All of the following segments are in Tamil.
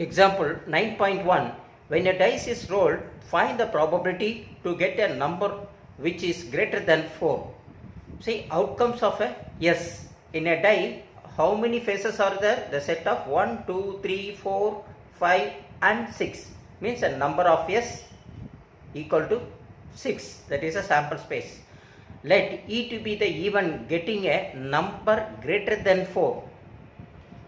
Example 9.1. When a dice is rolled, find the probability to get a number which is greater than 4. See, outcomes of a yes. In a die, how many faces are there? The set of 1, 2, 3, 4, 5 and 6. Means a number of yes equal to 6. That is a sample space. Let E to be the even getting a number greater than 4.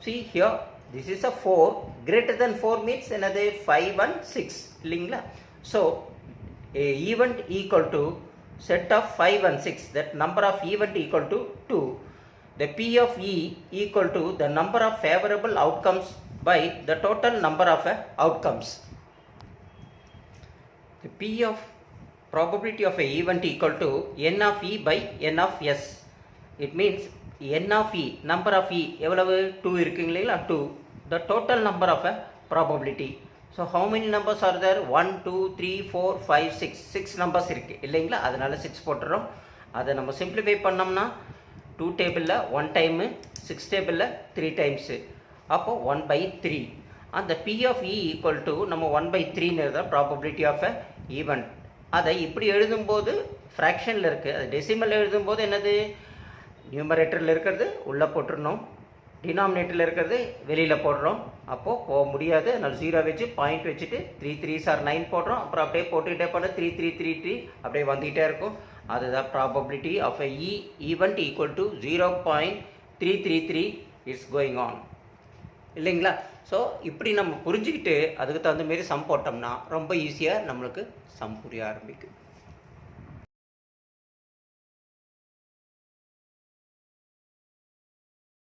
See here, this is a 4. Greater than 4 means another 5 and 6. So, a event equal to set of 5 and 6. That number of event equal to 2. The P of E equal to the number of favorable outcomes by the total number of outcomes. The P of probability of a event equal to N of E by N of S. It means N of E, number of E, எவ்வளவு 2 இருக்குங்களா 2. The total number of a probability. So how many numbers are there? 1, 2, 3, 4, 5, 6. 6 numbers இருக்கு இல்லைங்களா, அதனால 6 போட்டுறோம். அதை நம்ம சிம்பிளிஃபை பண்ணோம்னா 2 டேபிளில் 1 டைமு, 6 டேபிளில் 3 டைம்ஸு, அப்போ 1/3. அந்த P of E equal to நம்ம 1/3ன்னு தான் ப்ராபபிலிட்டி ஆஃப் அ ஈவெண்ட். அதை இப்படி எழுதும்போது ஃப்ராக்ஷனில் இருக்குது. அது டெசிமல் எழுதும்போது என்னது, நியூமரேட்டரில் இருக்கிறது உள்ளே போட்டுருணும், டினாமினேட்டரில் இருக்கிறது வெளியில் போடுறோம். அப்போது போக முடியாது, அதனால் 0 வச்சு பாயிண்ட் வச்சுட்டு 3 3s are 9 போடுறோம். அப்புறம் அப்படியே போட்டுக்கிட்டே பண்ண 3 3 3 3 அப்படியே வந்துக்கிட்டே இருக்கும். அதுதான் probability of a event equal to 0.333 it's going on இல்லைங்களா. ஸோ இப்படி நம்ம புரிஞ்சுக்கிட்டு அதுக்கு தகுந்த மாரி சம் போட்டோம்னா ரொம்ப ஈஸியாக நம்மளுக்கு சம் புரிய ஆரம்பிக்கும்.